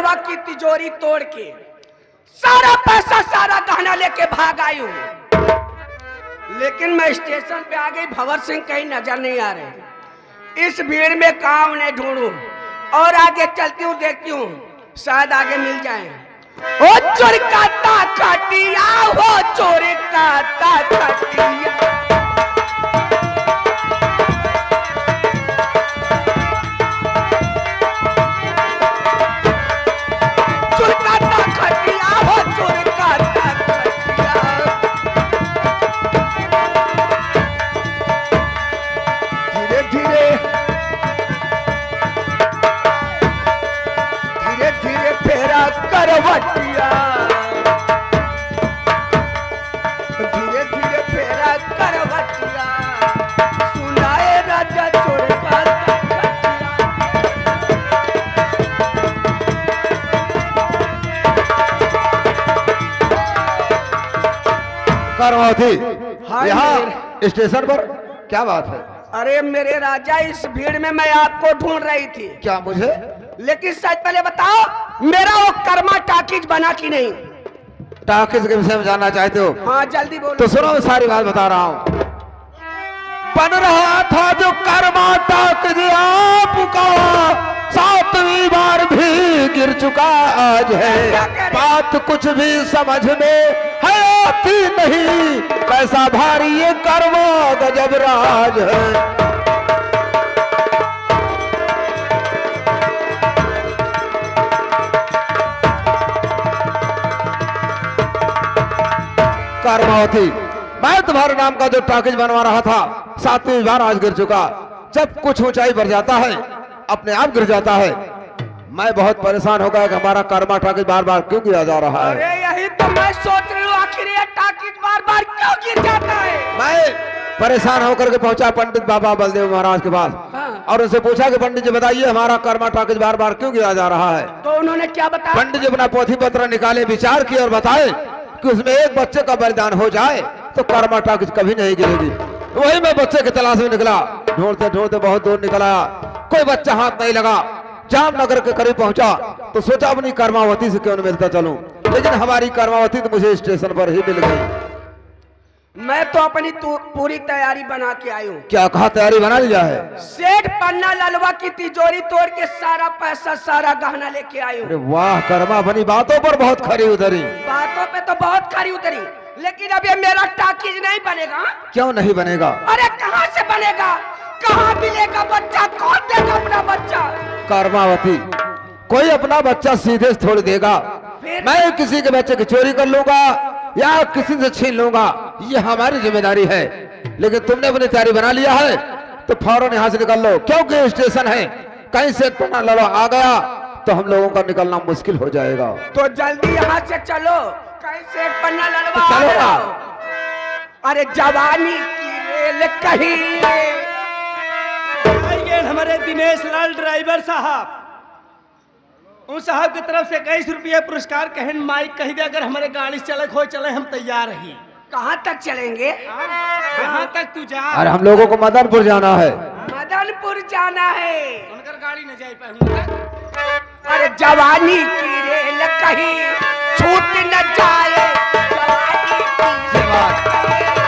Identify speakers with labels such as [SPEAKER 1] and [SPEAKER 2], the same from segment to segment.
[SPEAKER 1] लड़वा की तिजोरी तोड़ के सारा पैसा सारा गहना लेके भाग आई हूँ। लेकिन मैं स्टेशन पे आ गई, भंवर सिंह कहीं नजर नहीं आ रहे। इस भीड़ में कहाँ उन्हें ढूंढूं और आगे चलती हूँ, देखती हूँ शायद आगे मिल जाए। ओ चोर का खटिया, हो चोर का खटिया, चोर का खटिया, हो चोर का खटिया। धीरे धीरे धीरे धीरे फेरा करवटिया, धीरे धीरे फेरा करवटिया, सुनाए राजा चोर का
[SPEAKER 2] करवाती
[SPEAKER 1] हाँ
[SPEAKER 2] यहाँ स्टेशन पर क्या बात है?
[SPEAKER 1] अरे मेरे राजा, इस भीड़ में मैं आपको ढूंढ रही थी।
[SPEAKER 2] क्या मुझे?
[SPEAKER 1] लेकिन सच पहले बताओ, मेरा वो कर्मा टाकीज बना कि नहीं?
[SPEAKER 2] टाकिस के विषय में जानना चाहते हो?
[SPEAKER 1] हाँ जल्दी बोलो।
[SPEAKER 2] तो सुनो, मैं सारी बात बता रहा हूँ। बन रहा था जो कर्मा टाकिज आपका, 7वीं बार भी गिर चुका आज है। बात कुछ भी समझ में है आती नहीं, कैसा भारी ये कर्मा गजब राज है। कर्मावती, मैं तुम्हारे नाम का जो टाकिज बनवा रहा था, 7वीं बार आज गिर चुका। जब कुछ ऊंचाई पर जाता है अपने आप गिर जाता है। मैं बहुत परेशान हो गया कि हमारा कर्मा टाकिज बार बार क्यों गिरा जा रहा है।
[SPEAKER 1] अरे यही तो मैं सोच रही हूँ, आखिर ये टाकीज बार बार क्यों गिर जाता है।
[SPEAKER 2] मैं परेशान होकर के पहुंचा पंडित बाबा बलदेव महाराज के पास।
[SPEAKER 1] हाँ।
[SPEAKER 2] और उनसे पूछा कि पंडित जी बताइए, हमारा कर्मा टाकिज बार बार क्यों गिरा जा रहा है।
[SPEAKER 1] तो उन्होंने क्या बताया?
[SPEAKER 2] पंडित जी अपना पोथी पत्र निकाले, विचार किए और बताए कि उसमें एक बच्चे का बलिदान हो जाए तो कर्मा टाकिज कभी नहीं गिरेगी। वही मैं बच्चे की तलाश में निकला, ढूंढते ढूंढते बहुत दूर निकला, कोई बच्चा हाथ नहीं लगा। जामनगर के करीब पहुंचा तो सोचा अपनी कर्मावती से क्यों न मिलता चलूं, लेकिन हमारी कर्मावती तो मुझे स्टेशन पर ही मिल गई।
[SPEAKER 1] मैं तो अपनी पूरी तैयारी बना के आई हूँ।
[SPEAKER 2] क्या कहा, तैयारी बना लिया है?
[SPEAKER 1] सेठ पन्ना ललवा की तिजोरी तोड़ के सारा पैसा सारा गहना लेके आई
[SPEAKER 2] अरे
[SPEAKER 1] हूँ।
[SPEAKER 2] वाह, कर्मा बनी बातों पर बहुत खरी उतरी।
[SPEAKER 1] बातों पे तो बहुत खरी उतरी, लेकिन अब ये मेरा टाकीज नहीं बनेगा।
[SPEAKER 2] क्यों नहीं बनेगा?
[SPEAKER 1] अरे कहाँ से बनेगा, कहाँ मिलेगा बच्चा, कौन देगा अपना बच्चा?
[SPEAKER 2] कर्मावती, कोई अपना बच्चा सीधे से थोड़ी देगा। मैं किसी के बच्चे की चोरी कर लूंगा या किसी से छीन लूंगा, ये हमारी जिम्मेदारी है। लेकिन तुमने अपनी तैयारी बना लिया है तो फौरन यहाँ से निकल लो, क्योंकि स्टेशन है, कहीं से पन्ना लड़ो आ गया तो हम लोगों का निकलना मुश्किल हो जाएगा।
[SPEAKER 1] तो जल्दी यहाँ से चलो, कहीं से पन्ना लड़वा
[SPEAKER 2] तो चलो ना।
[SPEAKER 1] अरे जवानी की रेल कहीं।
[SPEAKER 3] हमारे दिनेश लाल ड्राइवर साहब, उन साहब की तरफ से 21 रुपये पुरस्कार कहन माइक कही दे, अगर हमारे गाड़ी चले खो चले हम तैयार हैं।
[SPEAKER 1] कहाँ तक चलेंगे?
[SPEAKER 3] कहाँ तक तू जा?
[SPEAKER 2] अरे हम लोगों को मदनपुर जाना है।
[SPEAKER 1] मदनपुर जाना है।
[SPEAKER 3] उनकर गाड़ी न जा पाऊंगा।
[SPEAKER 1] अरे जवानी की रेल कहीं छूट न जाए, जवानी की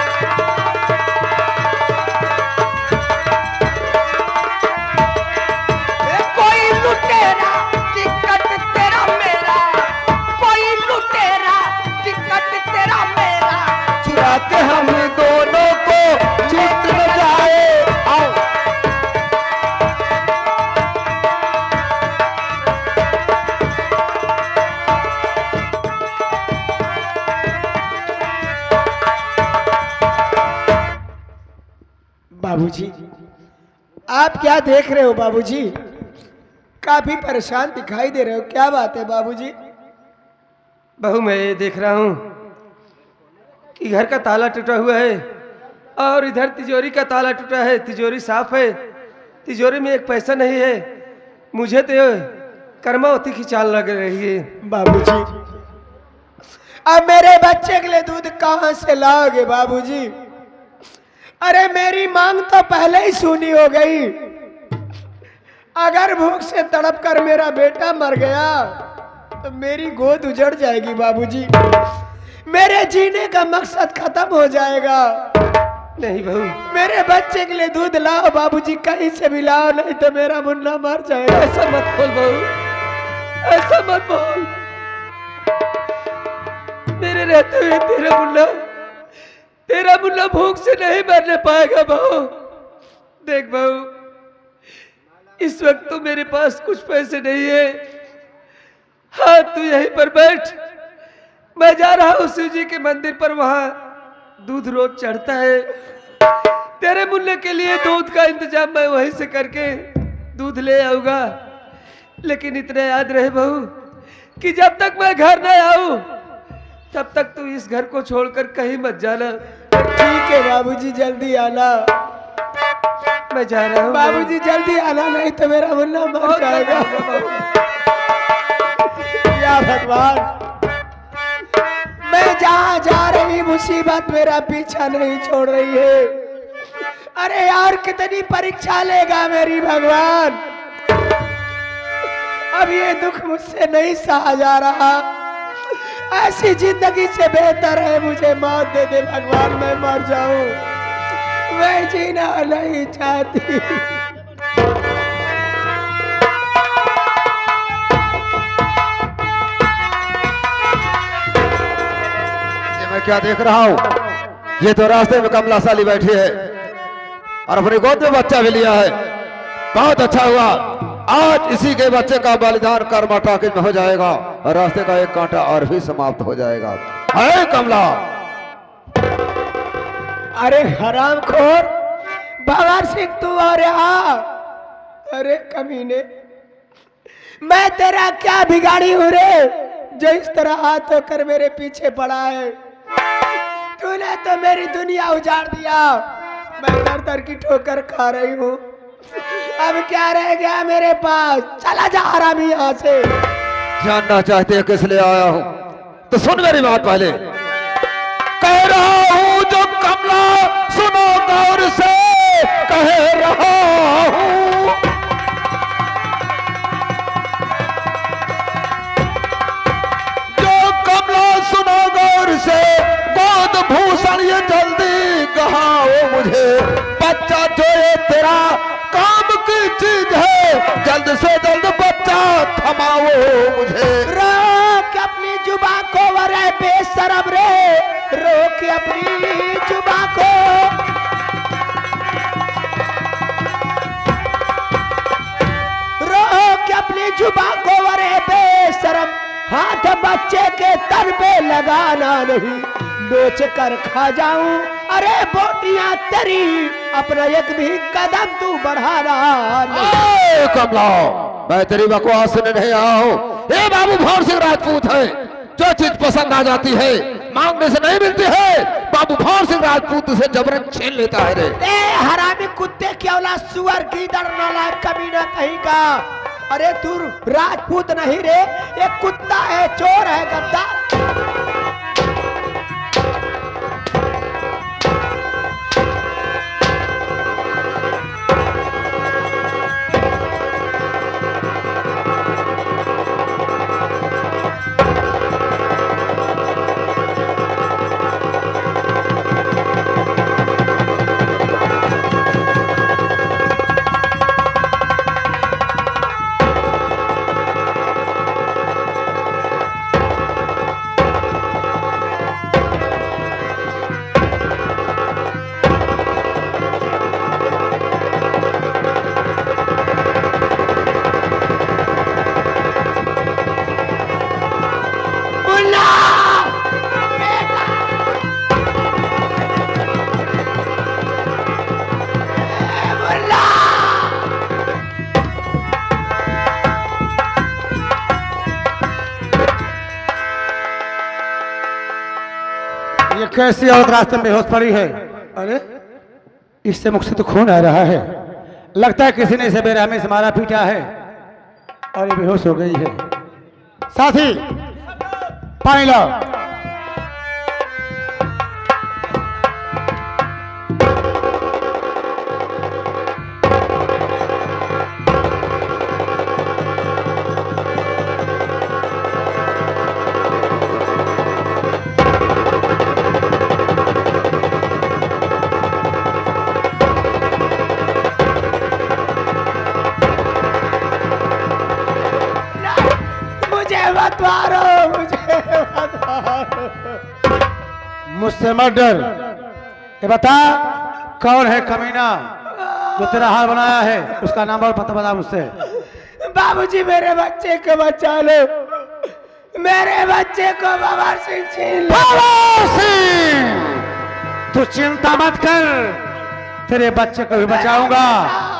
[SPEAKER 1] कोई लुटेरा टिकट तेरा मेरा, कोई लुटेरा टिकट तेरा मेरा,
[SPEAKER 2] चुरा के हम दोनों को छूट न जाए। आओ।
[SPEAKER 4] बाबूजी, आप क्या देख रहे हो बाबूजी? काफी परेशान दिखाई दे रहे हो, क्या बात है बाबूजी?
[SPEAKER 3] बहू, मैं ये देख रहा हूँ कि घर का ताला टूटा हुआ है और इधर तिजोरी का ताला टूटा है। तिजोरी साफ है, तिजोरी में एक पैसा नहीं है। मुझे तो कर्मावती की चाल लग रही है।
[SPEAKER 4] बाबूजी, अब मेरे बच्चे के लिए दूध कहाँ से लाओगे बाबूजी? अरे मेरी मांग तो पहले ही सुनी हो गई। अगर भूख से तड़प कर मेरा बेटा मर गया तो मेरी गोद उजड़ जाएगी बाबूजी, मेरे जीने का मकसद खत्म हो जाएगा।
[SPEAKER 3] नहीं बहू,
[SPEAKER 4] मेरे बच्चे के लिए दूध लाओ बाबूजी, कहीं से भी लाओ, नहीं तो मेरा मुन्ना मर जाएगा।
[SPEAKER 3] ऐसा मत बोल बहू, ऐसा मत बोल। मेरे रहते हुए तेरा मुन्ना भूख से नहीं मरने पाएगा बहू। देख बहू, इस वक्त तो मेरे पास कुछ पैसे नहीं है। हाँ, तू यहीं पर बैठ, मैं जा रहा हूँ शिव जी के मंदिर पर, वहां दूध रोज चढ़ता है। तेरे मुन्ने के लिए दूध का इंतजाम मैं वहीं से करके दूध ले आऊंगा। लेकिन इतना याद रहे बहू कि जब तक मैं घर न आऊं तब तक तू इस घर को छोड़कर कहीं मत जाना।
[SPEAKER 4] ठीक है बाबूजी, जल्दी आना।
[SPEAKER 3] मैं जा रहा हूँ
[SPEAKER 4] बाबूजी, जल्दी आना, नहीं तो मेरा मुन्ना मर जाएगा। या भगवान, मैं जहाँ जा रही मुसीबत मेरा पीछा नहीं छोड़ रही है। अरे यार, कितनी परीक्षा लेगा मेरी भगवान। अब ये दुख मुझसे नहीं सहा जा रहा। ऐसी जिंदगी से बेहतर है मुझे मौत दे दे भगवान, मैं मर जाऊं, मैं जीना नहीं चाहती।
[SPEAKER 2] मैं क्या देख रहा हूँ? ये तो रास्ते में कमला साली बैठी है और अपनी गोद में बच्चा भी लिया है। बहुत अच्छा हुआ, आज इसी के बच्चे का बलिदान कर्मा टाकिज में हो जाएगा और रास्ते का एक कांटा और भी समाप्त हो जाएगा। अरे कमला!
[SPEAKER 4] अरे हरामखोर भगत सिंह, तू और यहाँ! अरे कमीने, मैं तेरा क्या बिगाड़ी हूँ रे, जो इस तरह हाथ होकर मेरे पीछे पड़ा है। तूने तो मेरी दुनिया उजाड़ दिया, मैं दर दर की ठोकर खा रही हूँ। अब क्या रह गया मेरे पास? चला जा हरामी यहाँ से।
[SPEAKER 2] जानना चाहते हैं किस लिए आया हूँ तो सुन मेरी बात पहले। कह रहा हूँ जो कमला, सुनो गौर से कह रहा हूँ। जो कमला सुनो गौर से, गोद भूषण ये जल्दी कहाओ मुझे। बच्चा जो ये तेरा काम की चीज है, जल्द से जल्द बच्चा थमाओ मुझे।
[SPEAKER 4] रोक अपनी जुबान को वरे बेशरम रे, रोक अपनी जुबान को। रोक अपनी जुबान को वरे बेशरम, हाथ बच्चे के तन पे लगाना नहीं, नोच कर खा जाऊं। अरे बोटियां तेरी, अपना एक भी कदम तू बढ़ाना नहीं।
[SPEAKER 2] कमला, मैं तेरी बकवास सुनने नहीं आया हूँ। ये बाबू भौर सिंह राजपूत है, जो चीज पसंद आ जाती है मांगने से नहीं मिलती है, बाबू भौर सिंह राजपूत से जबरन छीन लेता है रे।
[SPEAKER 4] ए हरामी कुत्ते की औलाद, सुअर गीदड़ नालायक कमीना कहीं का। अरे तू राजपूत नहीं रे, ये कुत्ता है, चोर है, गद्दार।
[SPEAKER 5] ये कैसी औरत रास्ते में बेहोश पड़ी है? अरे इससे मुख से तो खून आ रहा है, लगता है किसी ने इसे बेरहमी से मारा पीटा है और ये बेहोश हो गई है। साथी पानी लाओ।
[SPEAKER 4] मत मारो, मुझे मत मारो।
[SPEAKER 5] मुझसे मत डर। ये बता कौन है कमीना जो तेरा हार बनाया है, उसका नाम और पता बता मुझसे।
[SPEAKER 4] बाबूजी मेरे बच्चे को बचा लो, मेरे बच्चे को बाबा सिंह छीन लो।
[SPEAKER 5] तू चिंता मत कर, तेरे बच्चे को भी बचाऊंगा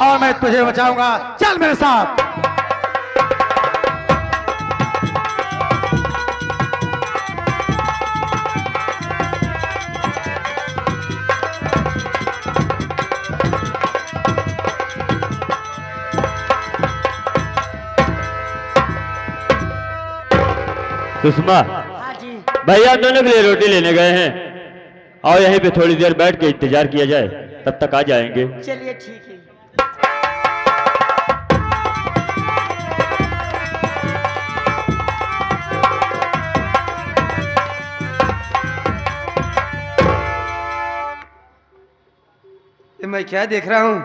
[SPEAKER 5] और मैं तुझे बचाऊंगा। चल मेरे साथ।
[SPEAKER 6] सुषमा,
[SPEAKER 1] हाँ जी।
[SPEAKER 6] भैया दोनों के लिए रोटी लेने गए हैं और यहीं पे थोड़ी देर बैठ के इंतजार किया जाए, तब तक आ जाएंगे।
[SPEAKER 1] चलिए ठीक है।
[SPEAKER 3] ये मैं क्या देख रहा हूं?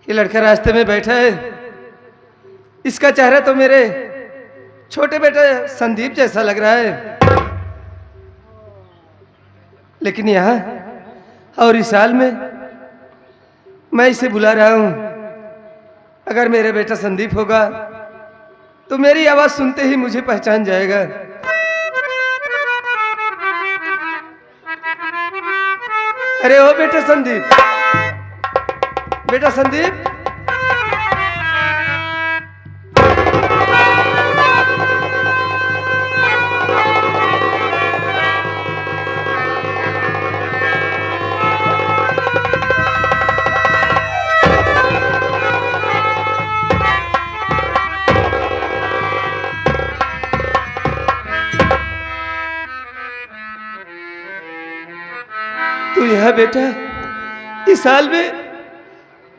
[SPEAKER 3] ये लड़का रास्ते में बैठा है, इसका चेहरा तो मेरे छोटे बेटे संदीप जैसा लग रहा है, लेकिन यहाँ और इस साल में मैं इसे बुला रहा हूं। अगर मेरा बेटा संदीप होगा तो मेरी आवाज सुनते ही मुझे पहचान जाएगा। अरे ओ बेटा संदीप, बेटा संदीप। तू यहाँ बेटा इस साल में,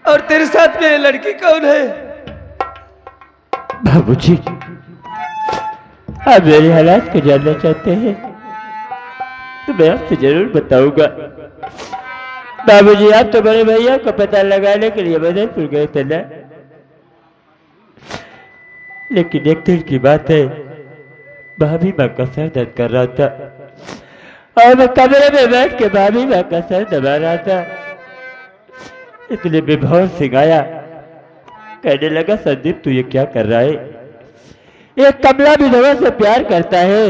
[SPEAKER 3] और तेरे साथ में लड़की कौन है?
[SPEAKER 6] बाबूजी, आप मेरे हालात को जानना चाहते हैं तो मैं आपसे जरूर बताऊंगा। बाबूजी, आप तो बड़े भैया को पता लगाने के लिए बदलपुर गए थे ना, लेकिन एक दिन की बात है, भाभी माँ का सर दर्द कर रहा था और मैं कमरे में बैठ के भाभी माँ का सर दबा रहा था। इतने में भवर सिंह आया, कहने लगा, संदीप तू ये क्या कर रहा है? एक कमला विधवा से प्यार करता है।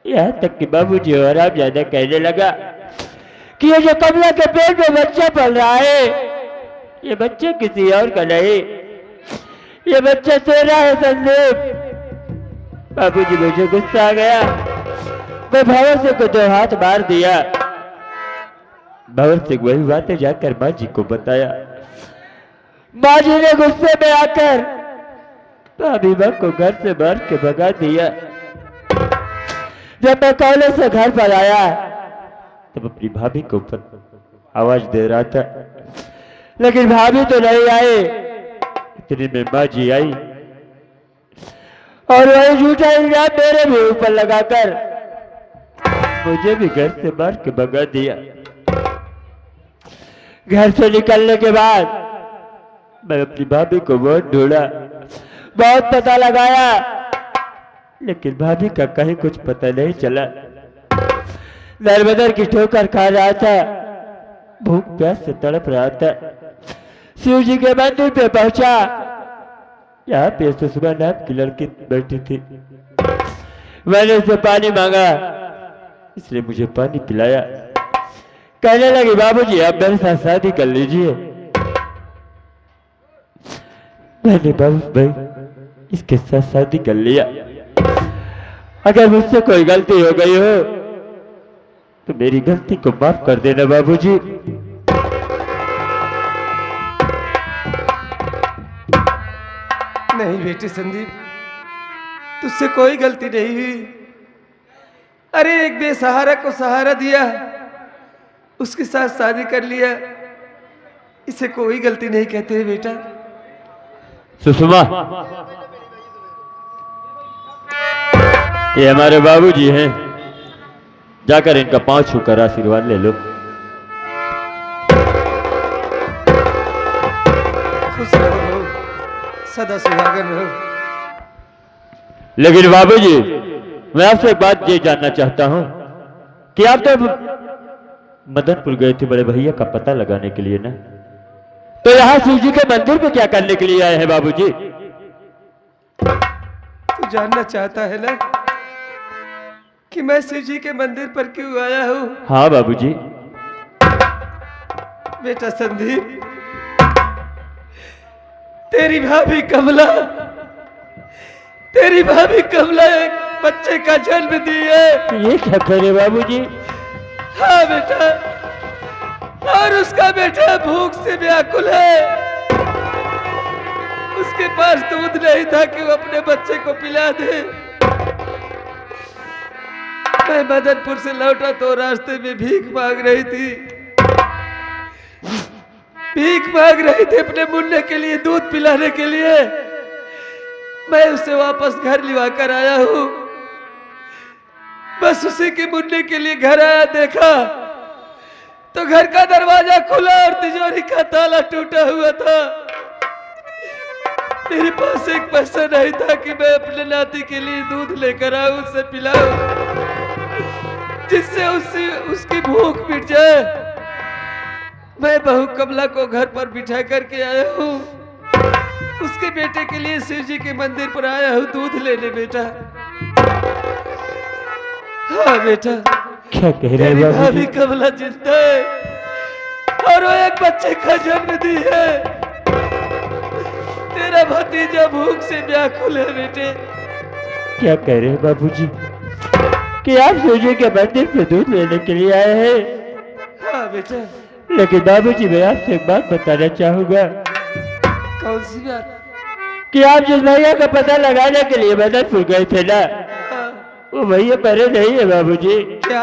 [SPEAKER 6] यहाँ तक कि बाबूजी और आप ज्यादा कहने लगा कि ये जो कमला के पेट में बच्चा पल रहा है, ये बच्चा किसी और का नहीं, ये बच्चा तेरा है संदीप। बाबूजी, मुझे गुस्सा आ गया, मैं भवर सिंह को 2 हाथ मार दिया। भवर सिंह वही बातें जाकर माँ जी को बताया। माँ जी ने गुस्से में आकर भाभी माँ को घर से मार के भगा दिया। जब मैं कॉलेज से घर पर आया तब अपनी भाभी के ऊपर आवाज दे रहा था, लेकिन भाभी तो नहीं आई। इतने में माँ जी आई और वही झूठा इल्जाम मेरे भी ऊपर लगाकर मुझे भी घर से मार के भगा दिया। घर से निकलने के बाद मैं अपनी भाभी को बहुत ढूंढा, बहुत पता लगाया, लेकिन भाभी का कहीं कुछ पता नहीं चला। दरबदर की ठोकर खा रहा था, भूख प्यास से तड़प रहा था। शिव जी के मंदिर पे पहुंचा, यहाँ पे सुषमा नाम की लड़की बैठी थी। मैंने उसे पानी मांगा, इसने मुझे पानी पिलाया। कहने लगी, बाबूजी आप मेरे साथ शादी कर लीजिए। मैंने बाबू भाई इसके साथ शादी कर लिया। अगर मुझसे कोई गलती हो गई हो तो मेरी गलती को माफ कर देना बाबूजी।
[SPEAKER 3] नहीं बेटे संदीप, तुझसे कोई गलती नहीं हुई। अरे एक बेसहारा को सहारा दिया, उसके साथ शादी कर लिया, इसे कोई गलती नहीं कहते हैं बेटा।
[SPEAKER 6] सुषमा, ये हमारे बाबूजी हैं, जाकर इनका पांव छूकर आशीर्वाद ले लो।
[SPEAKER 3] खुश रहो, सदा सुहागन रहो।
[SPEAKER 6] लेकिन बाबूजी, मैं आपसे एक बात ये जानना चाहता हूं कि आप तो मदनपुर गए थे बड़े भैया का पता लगाने के लिए ना, तो यहाँ शिव जी के मंदिर पे क्या करने के लिए आए हैं बाबूजी?
[SPEAKER 3] तू जानना चाहता है ना कि मैं शिव जी के मंदिर पर क्यों आया हूँ?
[SPEAKER 6] हाँ बाबूजी।
[SPEAKER 3] बेटा संदीप, तेरी भाभी कमला एक बच्चे का जन्म दी है।
[SPEAKER 6] ये क्या करे बाबूजी?
[SPEAKER 3] हाँ बेटा, और उसका बेटा भूख से व्याकुल है। उसके पास दूध नहीं था कि वो अपने बच्चे को पिला दे। मैं मदनपुर से लौटा तो रास्ते में भीख मांग रही थी अपने मुन्ने के लिए, दूध पिलाने के लिए। मैं उसे वापस घर लिवा कर आया हूं। बस उसी के मुन्ने के लिए घर आया, देखा तो घर का दरवाजा खुला और तिजोरी का ताला टूटा हुआ था। मेरे पास एक पैसा नहीं था कि मैं अपने नाती के लिए दूध लेकर आऊं, उसे पिलाऊं, जिससे उसकी भूख मिट जाए। मैं बहू कमला को घर पर बिठा करके आया हूँ। उसके बेटे के लिए शिव जी के मंदिर पर आया हूँ दूध लेने। बेटा, हाँ बेटा,
[SPEAKER 6] क्या कह रहे
[SPEAKER 3] तेरी
[SPEAKER 6] हैं
[SPEAKER 3] भाभी
[SPEAKER 6] बाबूजी?
[SPEAKER 3] कमला जिंदा है और वो एक बच्चे का जन्म दी है। तेरा भतीजा भूख से व्याकुल है। बेटे,
[SPEAKER 6] क्या कह रहे हैं बाबूजी कि आप शिव जी के मंदिर पे दूध लेने के लिए आए हैं?
[SPEAKER 3] हाँ बेटा।
[SPEAKER 6] लेकिन बाबूजी, मैं आपसे एक बात बताना चाहूंगा।
[SPEAKER 3] कौन सी बात?
[SPEAKER 6] कि आप जिस भैया का पता लगाने के लिए मदनपुर गए थे ना,
[SPEAKER 3] हाँ,
[SPEAKER 6] वो भैया परे नहीं है बाबूजी।
[SPEAKER 3] क्या?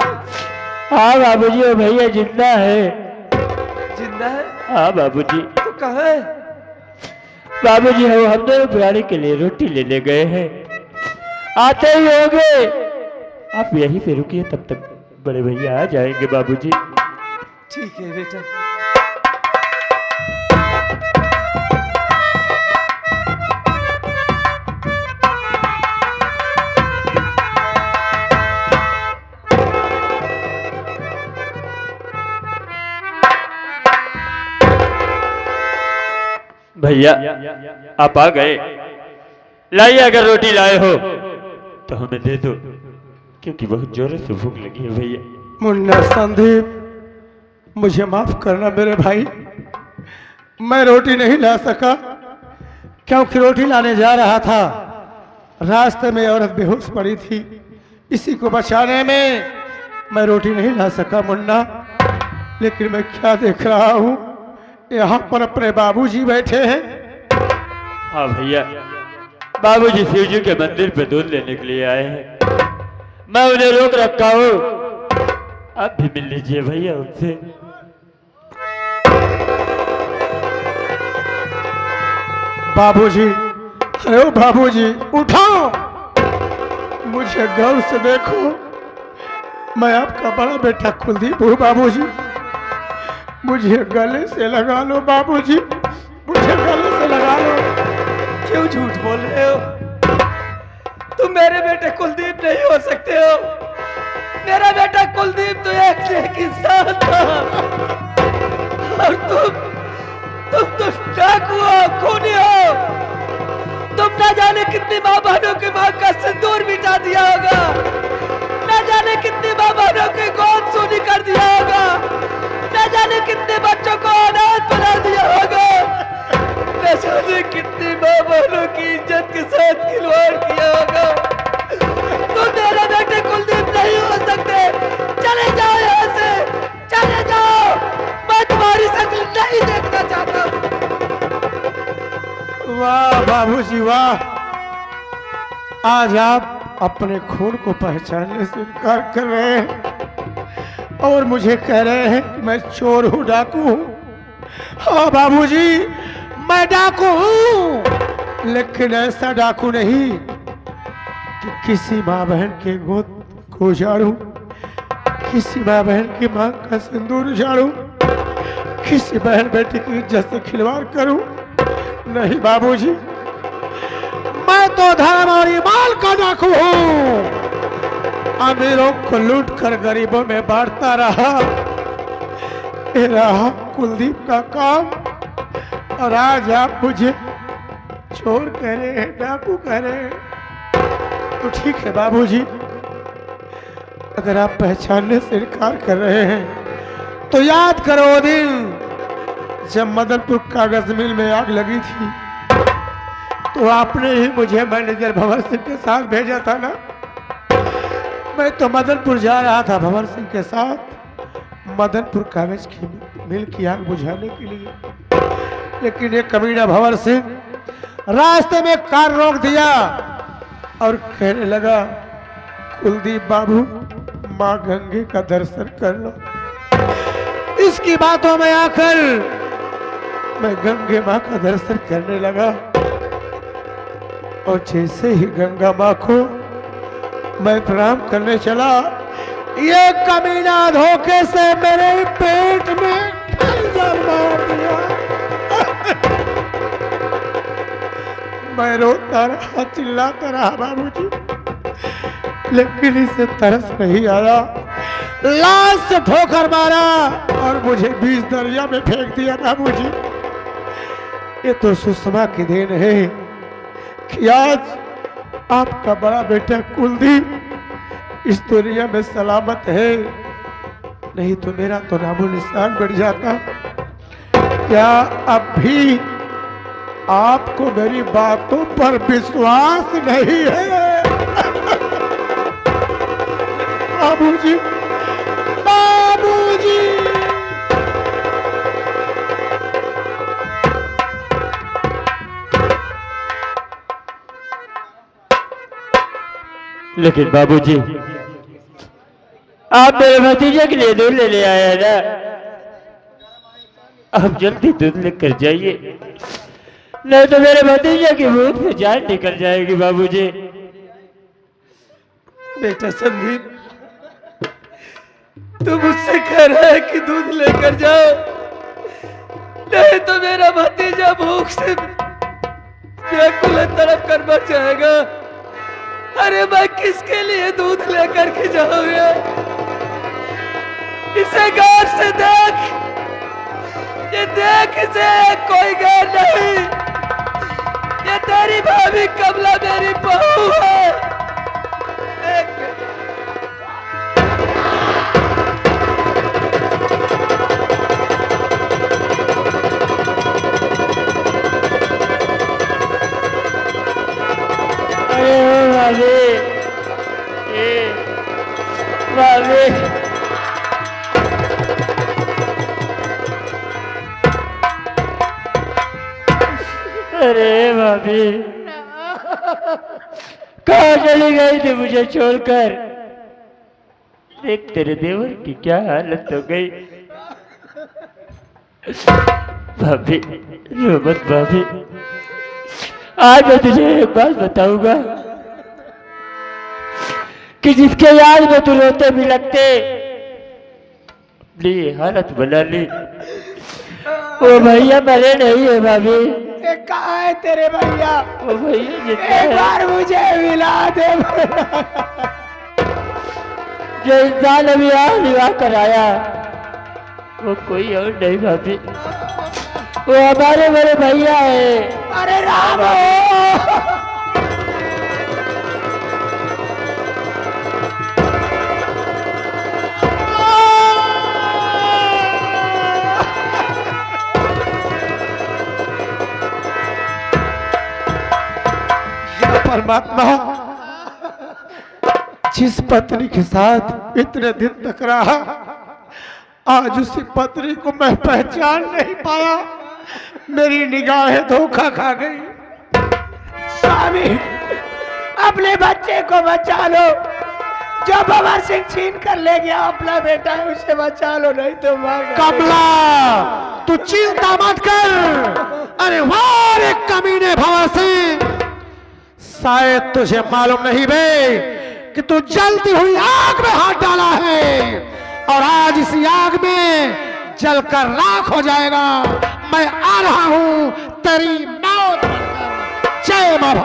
[SPEAKER 6] हाँ बाबूजी, वो भैया जिंदा है।
[SPEAKER 3] जिंदा है?
[SPEAKER 6] हाँ बाबूजी।
[SPEAKER 3] तो कहाँ है?
[SPEAKER 6] बाबूजी, हम दोनों पुराने के लिए रोटी लेने गए हैं, आते ही होंगे। आप यहीं पे रुकिए, तब तक बड़े भैया आ जाएंगे बाबूजी।
[SPEAKER 3] ठीक है बेटा।
[SPEAKER 6] भैया, आप आ गए। लाइए, अगर रोटी लाए हो तो हमें दे दो, क्योंकि बहुत जोरों से भूख लगी है भैया।
[SPEAKER 5] मुन्ना संदीप, मुझे माफ करना मेरे भाई, मैं रोटी नहीं ला सका क्योंकि रोटी लाने जा रहा था। रास्ते में औरत बेहोश पड़ी थी, इसी को बचाने में मैं रोटी नहीं ला सका मुन्ना। लेकिन मैं क्या देख रहा हूँ, यहाँ पर अपने बाबूजी बैठे हैं।
[SPEAKER 6] हाँ भैया, बाबूजी शिव जी के मंदिर पे दूध लेने के लिए आए हैं। मैं उन्हें रोक रखा हूँ, आप भी मिल लीजिए भैया उनसे।
[SPEAKER 5] बाबूजी, अरे ओ बाबूजी, उठाओ, मुझे गौर से देखो, मैं आपका बड़ा बेटा कुलदीप हूँ। बाबूजी, मुझे गले से लगा लो बाबूजी, मुझे गले से लगा लो।
[SPEAKER 3] क्यों झूठ बोल रहे हो? तुम मेरे बेटे कुलदीप नहीं हो सकते हो। मेरा बेटा कुलदीप तो एक नेक इंसान था, और तुम तो डाकू हो, खूनी हो। तुम ना जाने कितनी माँ बहनों की माँ का सिंदूर मिटा दिया होगा, ना जाने कितनी माँ बहनों की गोद सूनी कर दिया होगा, ना जाने कितने बच्चों को अनाथ बना दिया होगा, न जाने कितनी माँ बहनों की इज्जत के साथ खिलवाड़ किया होगा। तुम मेरे बेटे कुलदीप नहीं हो सकते। चले जाओ यहाँ से, चले जाओ, मैं तुम्हारी शक्ल नहीं देखना चाहता।
[SPEAKER 5] वाह बाबूजी वाह, आज आप अपने खून को पहचानने से इनकार कर रहे हैं और मुझे कह रहे हैं कि मैं चोर हूँ, डाकू हूँ। हाँ बाबूजी, मैं डाकू हूँ, लेकिन ऐसा डाकू नहीं कि किसी माँ बहन के गोद को उजाड़ूं, किसी माँ बहन की मांग का सिंदूर उजाड़ूं, किसी बहन बेटी की इज्जत से खिलवाड़ करूं। नहीं बाबूजी, मैं मैं तो धर्म और ईमान का डाकू हूँ। अमीरों को लूट कर गरीबों में बांटता रहा। ये रहा कुलदीप का काम, और आज आप मुझे चोर कह रहे हैं, डाकू कह रहे हैं। तो ठीक है बाबूजी, अगर आप पहचानने से इनकार कर रहे हैं तो याद करो वो दिन जब मदनपुर कागज मिल में आग लगी थी, तो आपने ही मुझे मैनेजर भंवर सिंह के साथ भेजा था ना। मैं तो मदनपुर जा रहा था भंवर सिंह के साथ मदनपुर कागज की मिल की आग बुझाने के लिए, लेकिन ये कमीना भंवर सिंह रास्ते में कार रोक दिया और कहने लगा, कुलदीप बाबू, माँ गंगे का दर्शन कर लो। इसकी बातों में आकर मैं गंगे माँ का दर्शन करने लगा, और जैसे ही गंगा माँ को मैं प्रणाम करने चला, ये कमीना धोखे से मेरे पेट में खंजर मार दिया। मैं रोता रहा, चिल्लाता रहा बाबूजी, लेकिन इसे तरस नहीं आया। लाश से ठोकर मारा और मुझे बीच दरिया में फेंक दिया बाबूजी। ये तो सुषमा की देन है कि आज आपका बड़ा बेटा कुलदीप इस दुनिया में सलामत है, नहीं तो मेरा तो नामो निशान बढ़ जाता। क्या अब भी आपको मेरी बातों पर विश्वास नहीं है? बाबूजी, बाबूजी।
[SPEAKER 6] लेकिन बाबूजी, आप मेरे भतीजे के लिए दूध ले आए हैं ना, आप जल्दी दूध लेकर जाइए, नहीं तो मेरे भतीजे की भूख से जान निकल जाएगी। बाबूजी।
[SPEAKER 3] बेटा संदीप, तू मुझसे कह रहा है कि दूध लेकर जाओ, नहीं तो मेरा भतीजा भूख से व्याकुल तड़प कर मर जाएगा। अरे मैं किसके लिए दूध लेकर के जाऊंगा? इसे गौर से देख, ये देख, इसे कोई गैर नहीं, ये तेरी भाभी कमला मेरी बहू है। देख
[SPEAKER 6] भाभी, अरे भाभी, कहाँ चली गई थी मुझे छोड़कर? देख तेरे देवर की क्या हालत हो गई। भाभी रो मत भाभी, आज मैं तुझे एक बात बताऊंगा कि जिसके याद में तू रोते भी लगते, अपनी हालत बना ली। वो भैया मरे नहीं है भाभी।
[SPEAKER 4] कहाँ है तेरे भैया?
[SPEAKER 6] वो भैया
[SPEAKER 4] एक बार मुझे मिला दे।
[SPEAKER 6] जो इंसान अभी यहाँ विवाह कराया वो कोई और नहीं भाभी, वो हमारे बड़े भैया है।
[SPEAKER 4] अरे राम,
[SPEAKER 5] परमात्मा, जिस पत्नी के साथ इतने दिन तक रहा, आज उसी पत्नी को मैं पहचान नहीं पाया। मेरी निगाहें धोखा खा गई।
[SPEAKER 4] स्वामी, अपने बच्चे को बचा लो। जो भंवर सिंह छीन कर ले गया अपना बेटा है, उसे बचा लो, नहीं तो
[SPEAKER 5] कमला, तू चिंता मत कर। अरे वाह रे कमीने भंवर सिंह, शायद तुझे मालूम नहीं बे कि तू जलती हुई आग में हाथ डाला है, और आज इसी आग में जलकर राख हो जाएगा। मैं आ रहा हूं तेरी मौत बनकर। जय मां।